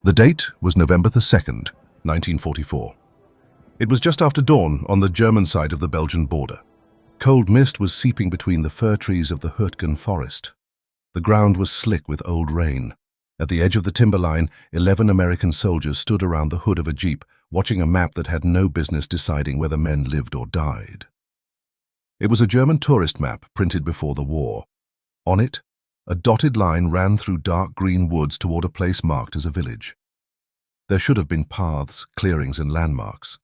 The date was November the 2nd, 1944. It was just after dawn on the German side of the Belgian border. Cold mist was seeping between the fir trees of the Hürtgen Forest. The ground was slick with old rain. At the edge of the timber line, 11 American soldiers stood around the hood of a jeep, watching a map that had no business deciding whether men lived or died. It was a German tourist map printed before the war. On it, a dotted line ran through dark green woods toward a place marked as a village. There should have been paths, clearings, and landmarks.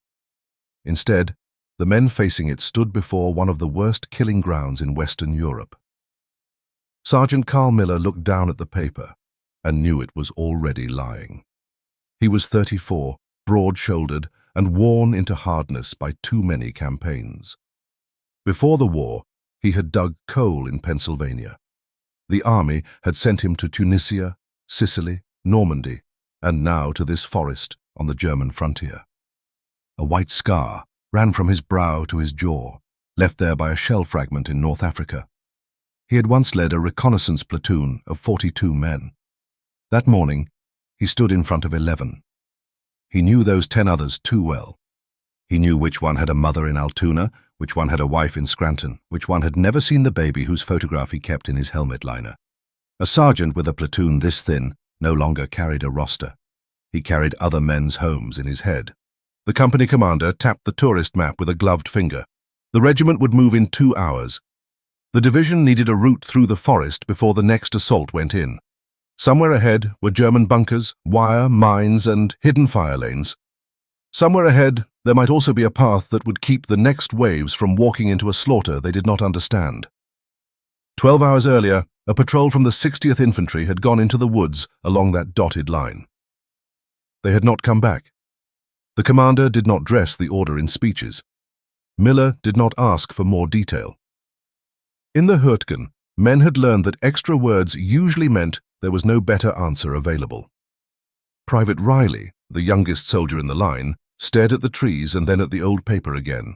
Instead, the men facing it stood before one of the worst killing grounds in Western Europe. Sergeant Carl Miller looked down at the paper and knew it was already lying. He was 34, broad-shouldered, and worn into hardness by too many campaigns. Before the war, he had dug coal in Pennsylvania. The army had sent him to Tunisia, Sicily, Normandy, and now to this forest on the German frontier. A white scar ran from his brow to his jaw, left there by a shell fragment in North Africa. He had once led a reconnaissance platoon of 42 men. That morning, he stood in front of 11. He knew those 10 others too well. He knew which one had a mother in Altoona, which one had a wife in Scranton, which one had never seen the baby whose photograph he kept in his helmet liner. A sergeant with a platoon this thin no longer carried a roster. He carried other men's homes in his head. The company commander tapped the tourist map with a gloved finger. The regiment would move in 2 hours. The division needed a route through the forest before the next assault went in. Somewhere ahead were German bunkers, wire, mines, and hidden fire lanes. Somewhere ahead, there might also be a path that would keep the next waves from walking into a slaughter they did not understand. 12 hours earlier, a patrol from the 60th Infantry had gone into the woods along that dotted line. They had not come back. The commander did not dress the order in speeches. Miller did not ask for more detail. In the Hürtgen, men had learned that extra words usually meant there was no better answer available. Private Riley, the youngest soldier in the line, stared at the trees and then at the old paper again.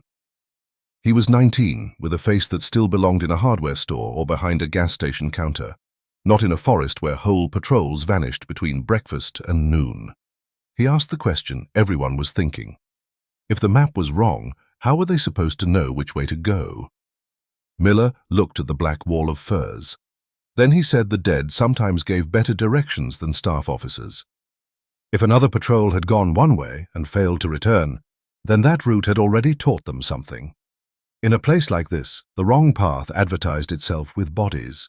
He was 19, with a face that still belonged in a hardware store or behind a gas station counter, not in a forest where whole patrols vanished between breakfast and noon. He asked the question everyone was thinking. If the map was wrong, how were they supposed to know which way to go? Miller looked at the black wall of firs. Then he said the dead sometimes gave better directions than staff officers. If another patrol had gone one way and failed to return, then that route had already taught them something. In a place like this, the wrong path advertised itself with bodies.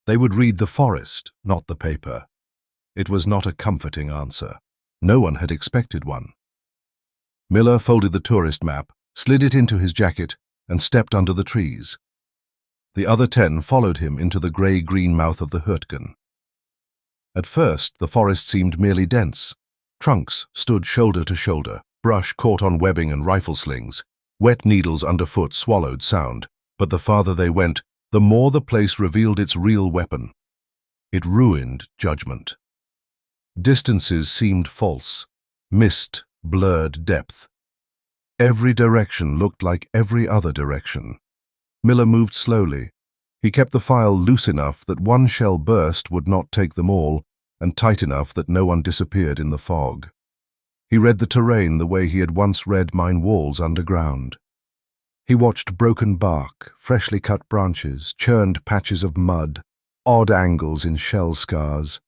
They would read the forest, not the paper. It was not a comforting answer. No one had expected one. Miller folded the tourist map, slid it into his jacket, and stepped under the trees. The other 10 followed him into the grey-green mouth of the Hürtgen. At first, the forest seemed merely dense. Trunks stood shoulder to shoulder, brush caught on webbing and rifle slings. Wet needles underfoot swallowed sound, but the farther they went, the more the place revealed its real weapon. It ruined judgment. Distances seemed false. Mist blurred depth. Every direction looked like every other direction. Miller moved slowly. He kept the file loose enough that one shell burst would not take them all, and tight enough that no one disappeared in the fog. He read the terrain the way he had once read mine walls underground. He watched broken bark, freshly cut branches, churned patches of mud, odd angles in shell scars,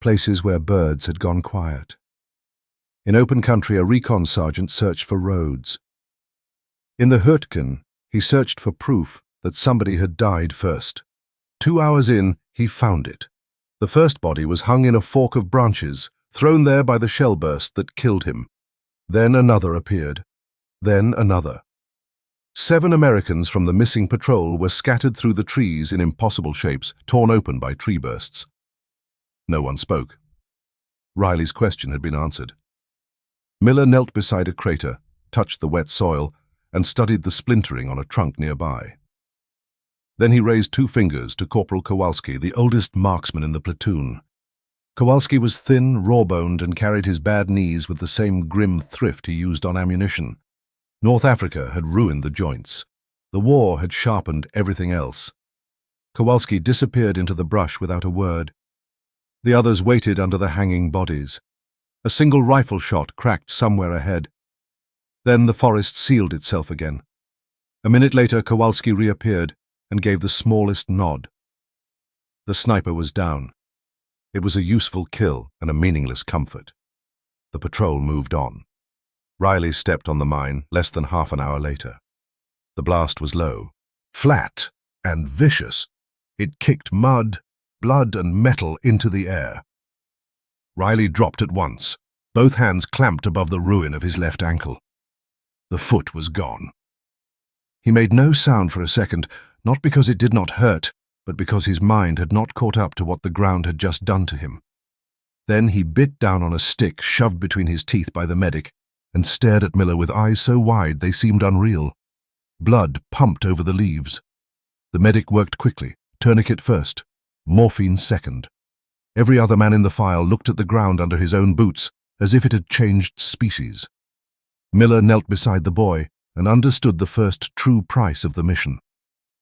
places where birds had gone quiet. In open country, a recon sergeant searched for roads. In the Hürtgen, he searched for proof that somebody had died first. 2 hours in, he found it. The first body was hung in a fork of branches, thrown there by the shell burst that killed him. Then another appeared. Then another. 7 Americans from the missing patrol were scattered through the trees in impossible shapes, torn open by tree bursts. No one spoke. Riley's question had been answered. Miller knelt beside a crater, touched the wet soil, and studied the splintering on a trunk nearby. Then he raised 2 fingers to Corporal Kowalski, the oldest marksman in the platoon. Kowalski was thin, raw-boned, and carried his bad knees with the same grim thrift he used on ammunition. North Africa had ruined the joints. The war had sharpened everything else. Kowalski disappeared into the brush without a word. The others waited under the hanging bodies. A single rifle shot cracked somewhere ahead. Then the forest sealed itself again. A minute later, Kowalski reappeared and gave the smallest nod. The sniper was down. It was a useful kill and a meaningless comfort. The patrol moved on. Riley stepped on the mine less than half an hour later. The blast was low, flat, and vicious. It kicked mud, blood, and metal into the air. Riley dropped at once, both hands clamped above the ruin of his left ankle. The foot was gone. He made no sound for a second, not because it did not hurt, but because his mind had not caught up to what the ground had just done to him. Then he bit down on a stick shoved between his teeth by the medic and stared at Miller with eyes so wide they seemed unreal. Blood pumped over the leaves. The medic worked quickly, tourniquet first, morphine second. Every other man in the file looked at the ground under his own boots as if it had changed species. Miller knelt beside the boy and understood the first true price of the mission.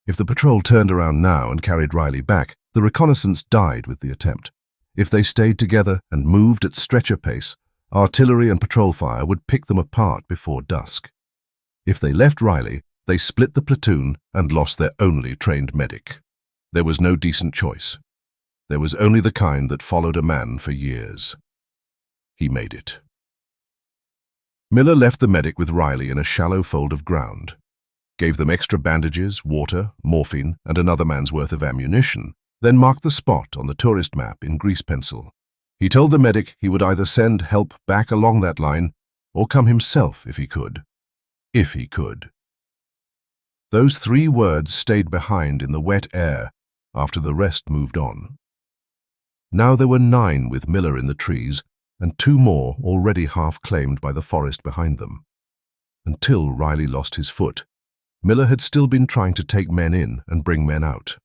If the patrol turned around now and carried Riley back, the reconnaissance died with the attempt. If they stayed together and moved at stretcher pace, artillery and patrol fire would pick them apart before dusk. If they left Riley, they split the platoon and lost their only trained medic. There was no decent choice. There was only the kind that followed a man for years. He made it. Miller left the medic with Riley in a shallow fold of ground, gave them extra bandages, water, morphine, and another man's worth of ammunition, then marked the spot on the tourist map in grease pencil. He told the medic he would either send help back along that line or come himself if he could. If he could. Those 3 words stayed behind in the wet air after the rest moved on. Now there were 9 with Miller in the trees and 2 more already half claimed by the forest behind them. Until Riley lost his foot, Miller had still been trying to take men in and bring men out.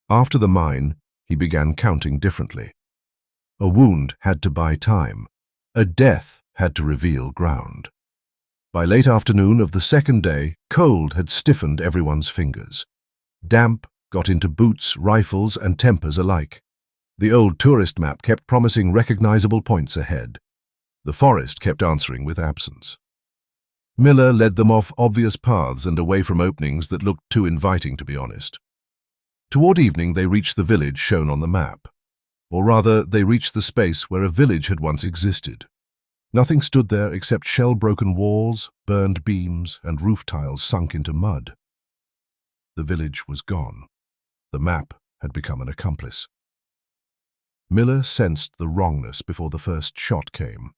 After the mine, he began counting differently. A wound had to buy time. A death had to reveal ground. By late afternoon of the second day, cold had stiffened everyone's fingers. Damp got into boots, rifles, and tempers alike. The old tourist map kept promising recognizable points ahead. The forest kept answering with absence. Miller led them off obvious paths and away from openings that looked too inviting, to be honest. Toward evening they reached the village shown on the map. Or rather, they reached the space where a village had once existed. Nothing stood there except shell-broken walls, burned beams, and roof tiles sunk into mud. The village was gone. The map had become an accomplice. Miller sensed the wrongness before the first shot came.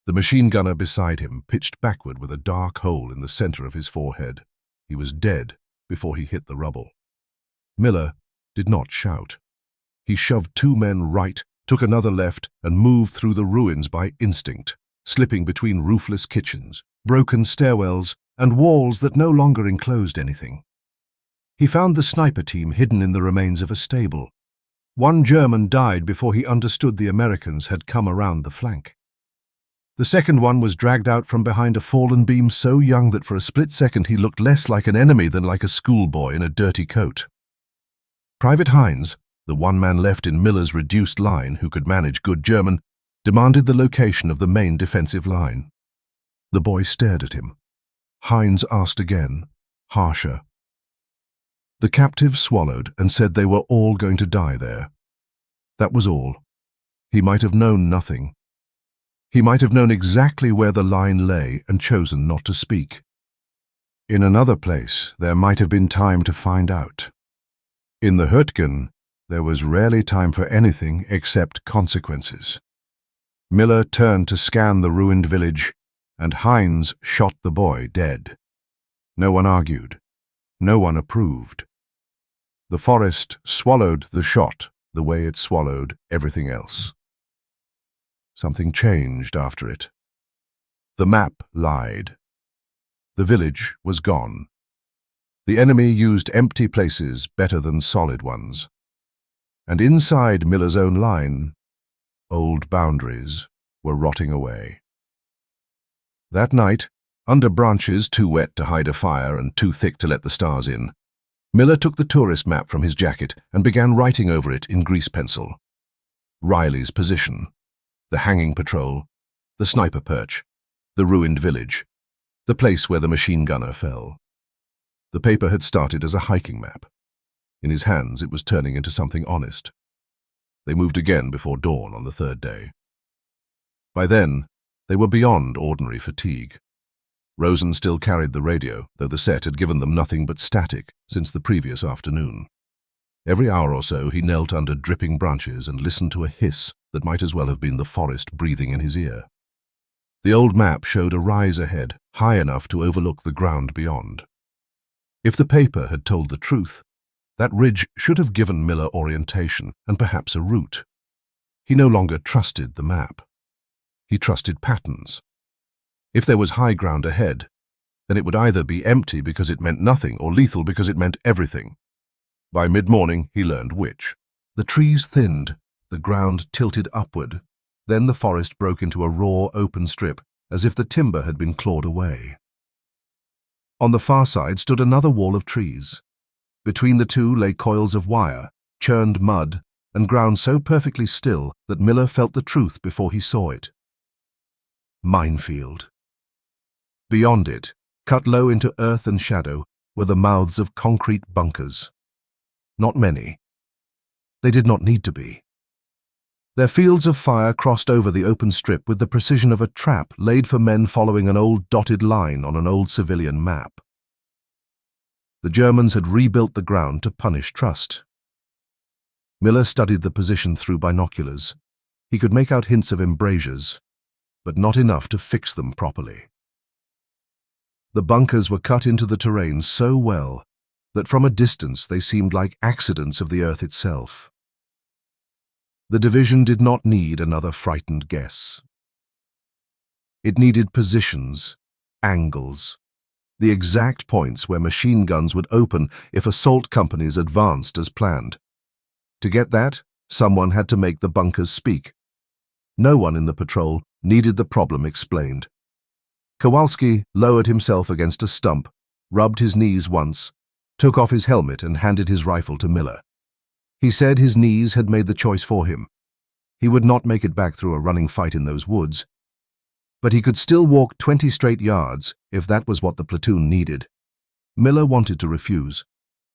The machine gunner beside him pitched backward with a dark hole in the center of his forehead. He was dead before he hit the rubble. Miller did not shout. He shoved 2 men right, took another left, and moved through the ruins by instinct, slipping between roofless kitchens, broken stairwells, and walls that no longer enclosed anything. He found the sniper team hidden in the remains of a stable. 1 German died before he understood the Americans had come around the flank. The second one was dragged out from behind a fallen beam so young that for a split second he looked less like an enemy than like a schoolboy in a dirty coat. Private Hines, the 1 man left in Miller's reduced line who could manage good German, demanded the location of the main defensive line. The boy stared at him. Hines asked again, harsher. The captive swallowed and said they were all going to die there. That was all. He might have known nothing. He might have known exactly where the line lay and chosen not to speak. In another place, there might have been time to find out. In the Hürtgen, there was rarely time for anything except consequences. Miller turned to scan the ruined village, and Hines shot the boy dead. No one argued. No one approved. The forest swallowed the shot the way it swallowed everything else. Something changed after it. The map lied. The village was gone. The enemy used empty places better than solid ones. And inside Miller's own line, old boundaries were rotting away. That night, under branches too wet to hide a fire and too thick to let the stars in, Miller took the tourist map from his jacket and began writing over it in grease pencil. Riley's position. The hanging patrol, the sniper perch, the ruined village, the place where the machine gunner fell. The paper had started as a hiking map. In his hands, it was turning into something honest. They moved again before dawn on the third day. By then, they were beyond ordinary fatigue. Rosen still carried the radio, though the set had given them nothing but static since the previous afternoon. Every hour or so, he knelt under dripping branches and listened to a hiss that might as well have been the forest breathing in his ear. The old map showed a rise ahead, high enough to overlook the ground beyond. If the paper had told the truth, that ridge should have given Miller orientation and perhaps a route. He no longer trusted the map. He trusted patterns. If there was high ground ahead, then it would either be empty because it meant nothing or lethal because it meant everything. By mid-morning, he learned which. The trees thinned, the ground tilted upward. Then the forest broke into a raw, open strip, as if the timber had been clawed away. On the far side stood another wall of trees. Between the two lay coils of wire, churned mud, and ground so perfectly still that Miller felt the truth before he saw it. Minefield. Beyond it, cut low into earth and shadow, were the mouths of concrete bunkers. Not many. They did not need to be. Their fields of fire crossed over the open strip with the precision of a trap laid for men following an old dotted line on an old civilian map. The Germans had rebuilt the ground to punish trust. Miller studied the position through binoculars. He could make out hints of embrasures, but not enough to fix them properly. The bunkers were cut into the terrain so well that from a distance they seemed like accidents of the earth itself. The division did not need another frightened guess. It needed positions, angles, the exact points where machine guns would open if assault companies advanced as planned. To get that, someone had to make the bunkers speak. No one in the patrol needed the problem explained. Kowalski lowered himself against a stump, rubbed his knees once, took off his helmet and handed his rifle to Miller. He said his knees had made the choice for him. He would not make it back through a running fight in those woods, but he could still walk 20 straight yards if that was what the platoon needed. Miller wanted to refuse.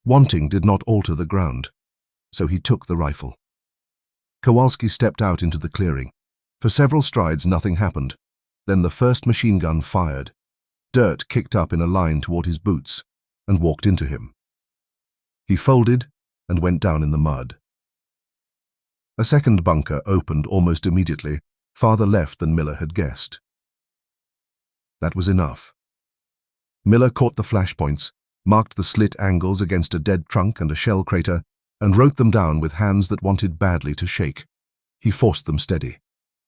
Wanting did not alter the ground, so he took the rifle. Kowalski stepped out into the clearing. For several strides nothing happened. Then the first machine gun fired. Dirt kicked up in a line toward his boots and walked into him. He folded and went down in the mud. A second bunker opened almost immediately, farther left than Miller had guessed. That was enough. Miller caught the flashpoints, marked the slit angles against a dead trunk and a shell crater, and wrote them down with hands that wanted badly to shake. He forced them steady.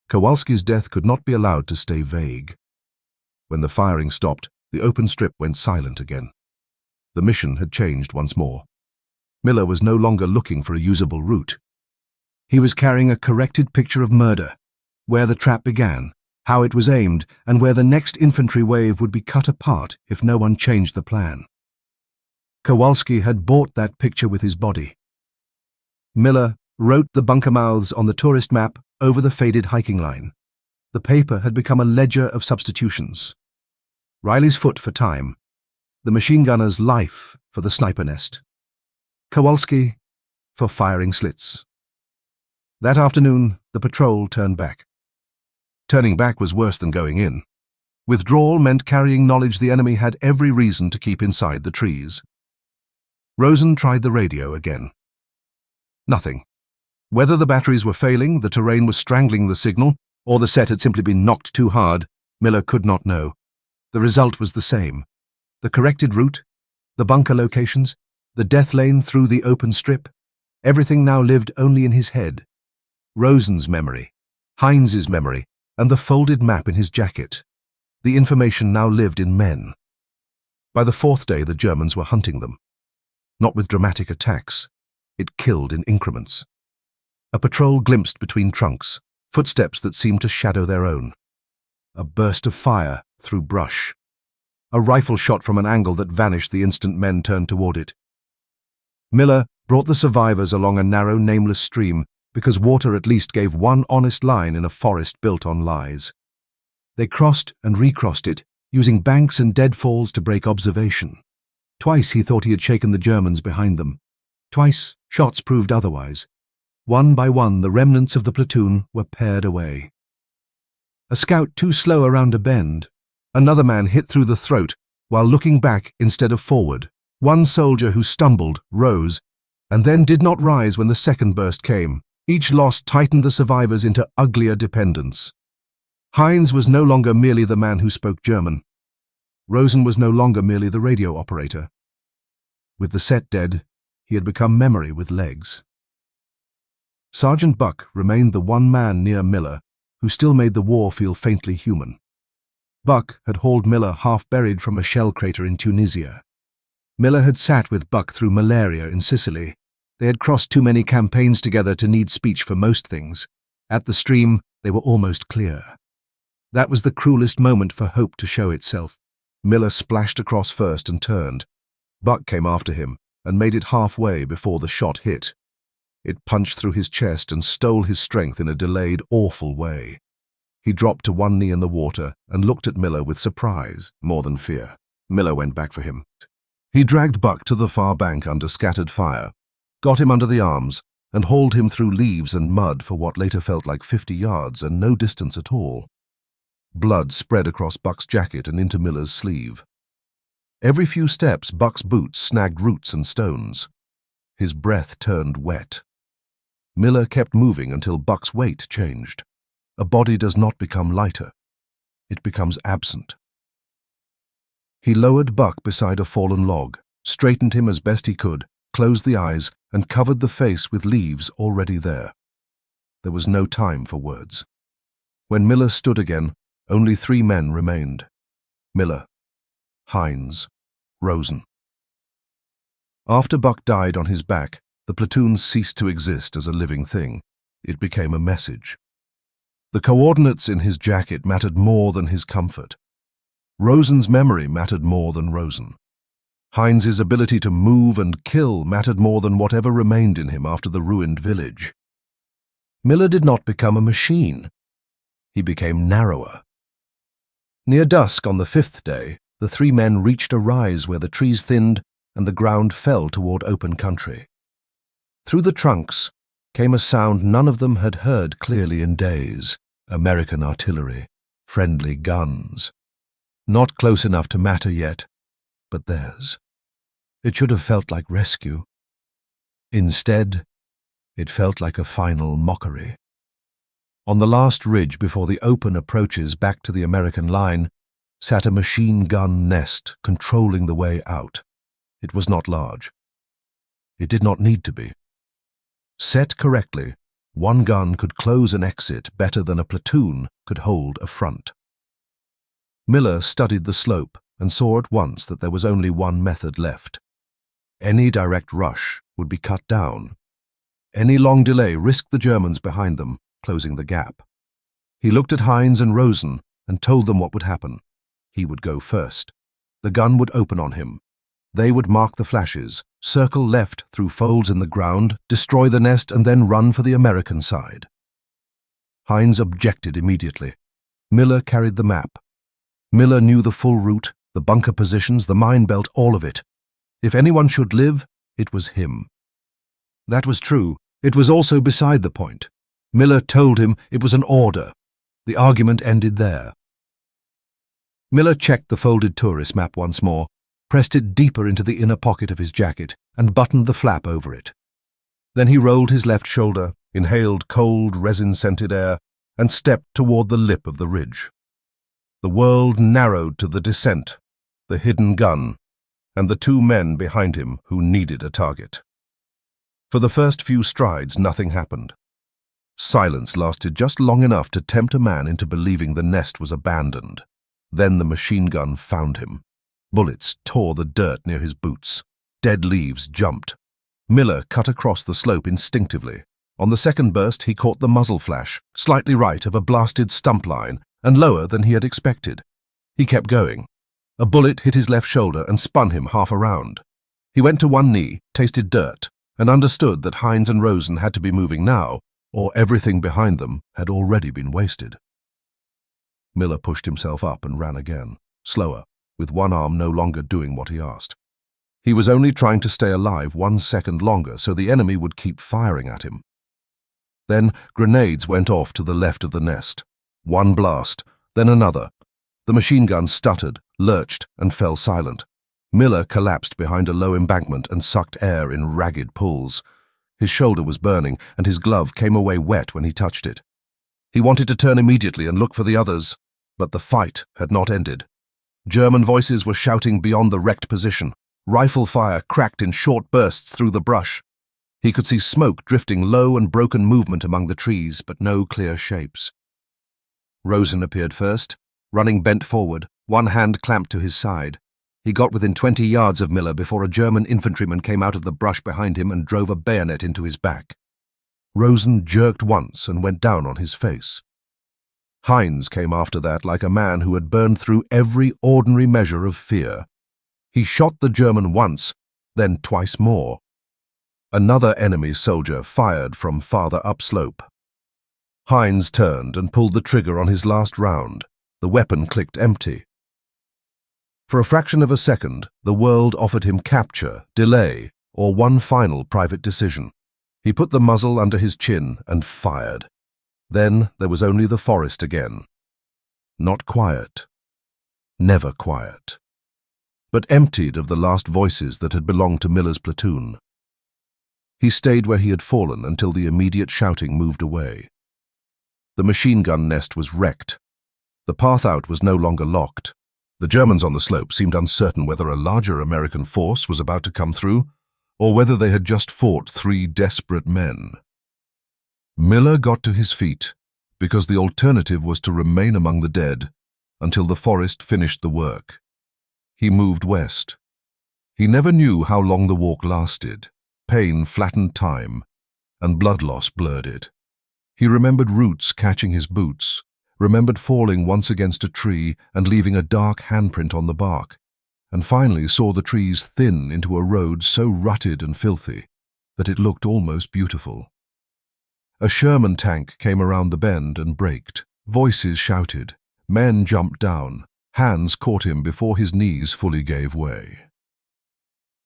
Kowalski's death could not be allowed to stay vague. When the firing stopped, the open strip went silent again. The mission had changed once more. Miller was no longer looking for a usable route. He was carrying a corrected picture of murder, where the trap began, how it was aimed, and where the next infantry wave would be cut apart if no one changed the plan. Kowalski had bought that picture with his body. Miller wrote the bunker mouths on the tourist map over the faded hiking line. The paper had become a ledger of substitutions. Riley's foot for time, the machine gunner's life for the sniper nest, Kowalski for firing slits. That afternoon, the patrol turned back. Turning back was worse than going in. Withdrawal meant carrying knowledge the enemy had every reason to keep inside the trees. Rosen tried the radio again. Nothing. Whether the batteries were failing, the terrain was strangling the signal, or the set had simply been knocked too hard, Miller could not know. The result was the same. The corrected route, the bunker locations, the death lane through the open strip, everything now lived only in his head. Rosen's memory, Heinz's memory, and the folded map in his jacket. The information now lived in men. By the fourth day, the Germans were hunting them. Not with dramatic attacks. It killed in increments. A patrol glimpsed between trunks, footsteps that seemed to shadow their own. A burst of fire through brush. A rifle shot from an angle that vanished the instant men turned toward it. Miller brought the survivors along a narrow, nameless stream, because water at least gave one honest line in a forest built on lies. They crossed and recrossed it, using banks and deadfalls to break observation. Twice he thought he had shaken the Germans behind them. Twice shots proved otherwise. One by one, the remnants of the platoon were pared away. A scout too slow around a bend. Another man hit through the throat while looking back instead of forward. One soldier who stumbled, rose, and then did not rise when the second burst came. Each loss tightened the survivors into uglier dependence. Heinz was no longer merely the man who spoke German. Rosen was no longer merely the radio operator. With the set dead, he had become memory with legs. Sergeant Buck remained the one man near Miller who still made the war feel faintly human. Buck had hauled Miller half-buried from a shell crater in Tunisia. Miller had sat with Buck through malaria in Sicily. They had crossed too many campaigns together to need speech for most things. At the stream, they were almost clear. That was the cruelest moment for hope to show itself. Miller splashed across first and turned. Buck came after him and made it halfway before the shot hit. It punched through his chest and stole his strength in a delayed, awful way. He dropped to one knee in the water and looked at Miller with surprise, more than fear. Miller went back for him. He dragged Buck to the far bank under scattered fire, got him under the arms, and hauled him through leaves and mud for what later felt like 50 yards and no distance at all. Blood spread across Buck's jacket and into Miller's sleeve. Every few steps, Buck's boots snagged roots and stones. His breath turned wet. Miller kept moving until Buck's weight changed. A body does not become lighter. It becomes absent. He lowered Buck beside a fallen log, straightened him as best he could, closed the eyes, and covered the face with leaves already there. There was no time for words. When Miller stood again, only 3 men remained. Miller, Heinz, Rosen. After Buck died on his back, the platoon ceased to exist as a living thing. It became a message. The coordinates in his jacket mattered more than his comfort. Rosen's memory mattered more than Rosen. Heinz's ability to move and kill mattered more than whatever remained in him after the ruined village. Miller did not become a machine. He became narrower. Near dusk on the 5th day, the 3 men reached a rise where the trees thinned and the ground fell toward open country. Through the trunks came a sound none of them had heard clearly in days. American artillery, friendly guns. Not close enough to matter yet, but theirs. It should have felt like rescue. Instead, it felt like a final mockery. On the last ridge before the open approaches back to the American line sat a machine gun nest controlling the way out. It was not large. It did not need to be. Set correctly, one gun could close an exit better than a platoon could hold a front. Miller studied the slope and saw at once that there was only one method left. Any direct rush would be cut down. Any long delay risked the Germans behind them, closing the gap. He looked at Heinz and Rosen and told them what would happen. He would go first. The gun would open on him. They would mark the flashes, circle left through folds in the ground, destroy the nest, and then run for the American side. Heinz objected immediately. Miller carried the map. Miller knew the full route, the bunker positions, the mine belt, all of it. If anyone should live, it was him. That was true. It was also beside the point. Miller told him it was an order. The argument ended there. Miller checked the folded tourist map once more, pressed it deeper into the inner pocket of his jacket, and buttoned the flap over it. Then he rolled his left shoulder, inhaled cold, resin-scented air, and stepped toward the lip of the ridge. The world narrowed to the descent, the hidden gun, and the 2 men behind him who needed a target. For the first few strides, nothing happened. Silence lasted just long enough to tempt a man into believing the nest was abandoned. Then the machine gun found him. Bullets tore the dirt near his boots. Dead leaves jumped. Miller cut across the slope instinctively. On the second burst, he caught the muzzle flash, slightly right of a blasted stump line, and lower than he had expected. He kept going. A bullet hit his left shoulder and spun him half around. He went to one knee, tasted dirt, and understood that Heinz and Rosen had to be moving now, or everything behind them had already been wasted. Miller pushed himself up and ran again, slower, with one arm no longer doing what he asked. He was only trying to stay alive 1 second longer so the enemy would keep firing at him. Then grenades went off to the left of the nest. One blast, then another. The machine gun stuttered, lurched, and fell silent. Miller collapsed behind a low embankment and sucked air in ragged pulls. His shoulder was burning, and his glove came away wet when he touched it. He wanted to turn immediately and look for the others, but the fight had not ended. German voices were shouting beyond the wrecked position. Rifle fire cracked in short bursts through the brush. He could see smoke drifting low and broken movement among the trees, but no clear shapes. Rosen appeared first, running bent forward, one hand clamped to his side. He got within 20 yards of Miller before a German infantryman came out of the brush behind him and drove a bayonet into his back. Rosen jerked once and went down on his face. Heinz came after that like a man who had burned through every ordinary measure of fear. He shot the German once, then twice more. Another enemy soldier fired from farther upslope. Heinz turned and pulled the trigger on his last round. The weapon clicked empty. For a fraction of a second, the world offered him capture, delay, or one final private decision. He put the muzzle under his chin and fired. Then there was only the forest again. Not quiet. Never quiet. But emptied of the last voices that had belonged to Miller's platoon. He stayed where he had fallen until the immediate shouting moved away. The machine gun nest was wrecked. The path out was no longer locked. The Germans on the slope seemed uncertain whether a larger American force was about to come through, or whether they had just fought 3 desperate men. Miller got to his feet because the alternative was to remain among the dead until the forest finished the work. He moved west. He never knew how long the walk lasted. Pain flattened time, and blood loss blurred it. He remembered roots catching his boots, remembered falling once against a tree and leaving a dark handprint on the bark, and finally saw the trees thin into a road so rutted and filthy that it looked almost beautiful. A Sherman tank came around the bend and braked. Voices shouted. Men jumped down. Hands caught him before his knees fully gave way.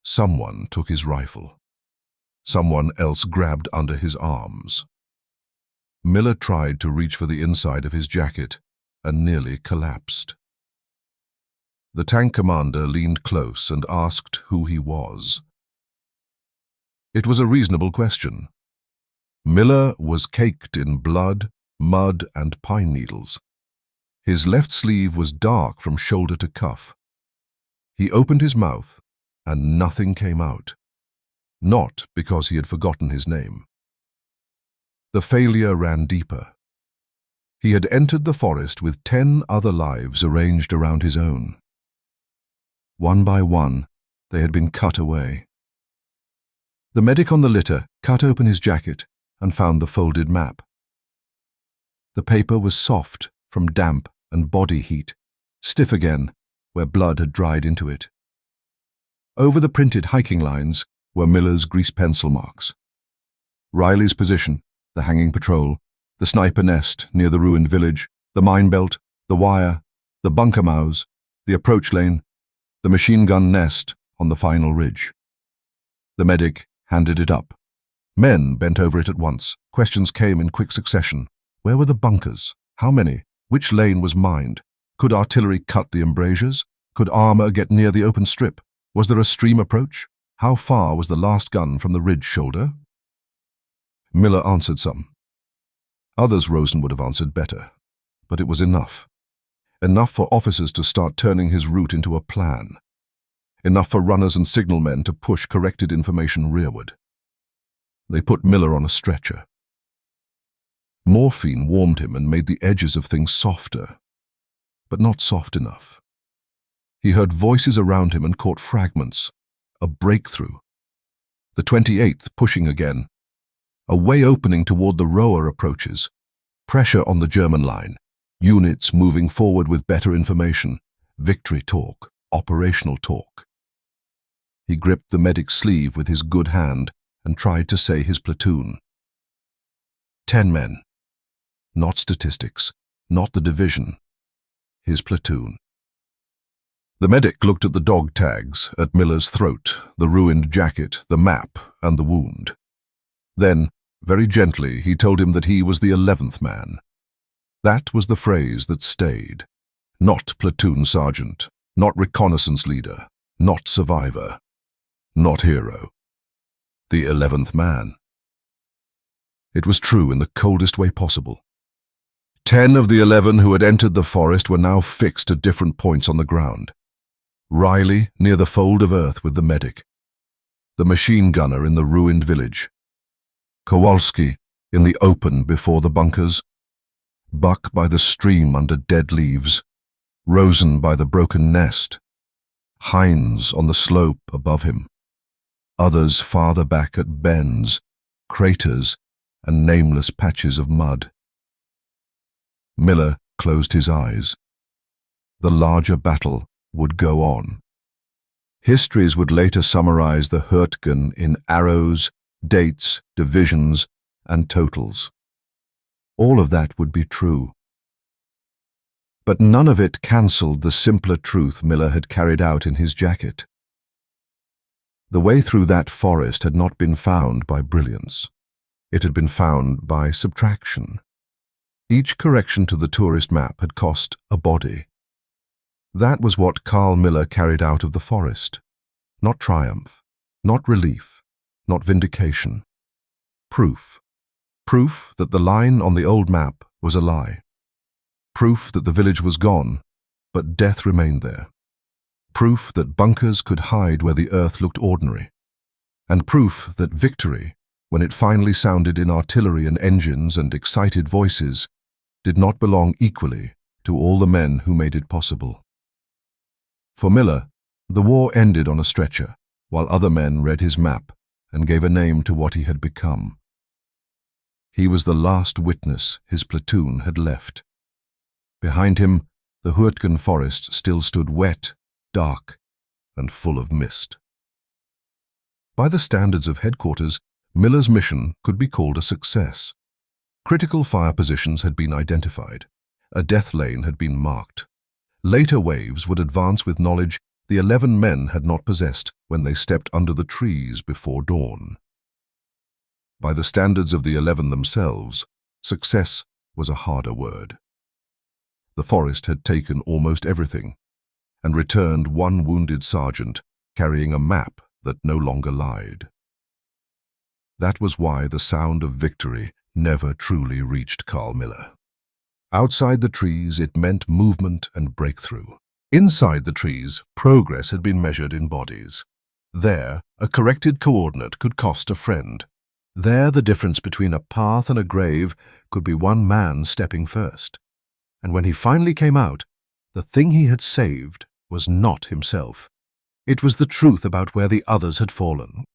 Someone took his rifle. Someone else grabbed under his arms. Miller tried to reach for the inside of his jacket and nearly collapsed. The tank commander leaned close and asked who he was. It was a reasonable question. Miller was caked in blood, mud, and pine needles. His left sleeve was dark from shoulder to cuff. He opened his mouth, and nothing came out. Not because he had forgotten his name. The failure ran deeper. He had entered the forest with 10 other lives arranged around his own. One by one, they had been cut away. The medic on the litter cut open his jacket and found the folded map. The paper was soft from damp and body heat, stiff again where blood had dried into it. Over the printed hiking lines were Miller's grease pencil marks. Riley's position, the hanging patrol, the sniper nest near the ruined village, the mine belt, the wire, the bunker mouths, the approach lane, the machine gun nest on the final ridge. The medic handed it up. Men bent over it at once. Questions came in quick succession. Where were the bunkers? How many? Which lane was mined? Could artillery cut the embrasures? Could armor get near the open strip? Was there a stream approach? How far was the last gun from the ridge shoulder? Miller answered some. Others Rosen would have answered better. But it was enough. Enough for officers to start turning his route into a plan. Enough for runners and signalmen to push corrected information rearward. They put Miller on a stretcher. Morphine warmed him and made the edges of things softer, but not soft enough. He heard voices around him and caught fragments. A breakthrough. The 28th pushing again. A way opening toward the Rower approaches. Pressure on the German line. Units moving forward with better information. Victory talk. Operational talk. He gripped the medic's sleeve with his good hand and tried to say his platoon. 10 men. Not statistics, not the division. His platoon. The medic looked at the dog tags, at Miller's throat, the ruined jacket, the map, and the wound. Then, very gently, he told him that he was the 11th man. That was the phrase that stayed. Not platoon sergeant, not reconnaissance leader, not survivor, not hero. The 11th man. It was true in the coldest way possible. 10 of the 11 who had entered the forest were now fixed at different points on the ground. Riley near the fold of earth with the medic. The machine gunner in the ruined village. Kowalski in the open before the bunkers. Buck by the stream under dead leaves. Rosen by the broken nest. Hines on the slope above him. Others farther back at bends, craters, and nameless patches of mud. Miller closed his eyes. The larger battle would go on. Histories would later summarize the Hürtgen in arrows, dates, divisions, and totals. All of that would be true. But none of it cancelled the simpler truth Miller had carried out in his jacket. The way through that forest had not been found by brilliance. It had been found by subtraction. Each correction to the tourist map had cost a body. That was what Carl Miller carried out of the forest. Not triumph, not relief, not vindication. Proof. Proof that the line on the old map was a lie. Proof that the village was gone, but death remained there. Proof that bunkers could hide where the earth looked ordinary. And proof that victory, when it finally sounded in artillery and engines and excited voices, did not belong equally to all the men who made it possible. For Miller, the war ended on a stretcher, while other men read his map and gave a name to what he had become. He was the last witness his platoon had left. Behind him, the Hürtgen Forest still stood wet, dark, and full of mist. By the standards of headquarters, Miller's mission could be called a success. Critical fire positions had been identified. A death lane had been marked. Later waves would advance with knowledge the 11 men had not possessed when they stepped under the trees before dawn. By the standards of the 11 themselves, success was a harder word. The forest had taken almost everything, and returned one wounded sergeant carrying a map that no longer lied. That was why the sound of victory never truly reached Carl Miller. Outside the trees, it meant movement and breakthrough. Inside the trees, progress had been measured in bodies. There, a corrected coordinate could cost a friend. There, the difference between a path and a grave could be one man stepping first. And when he finally came out, the thing he had saved was not himself. It was the truth about where the others had fallen.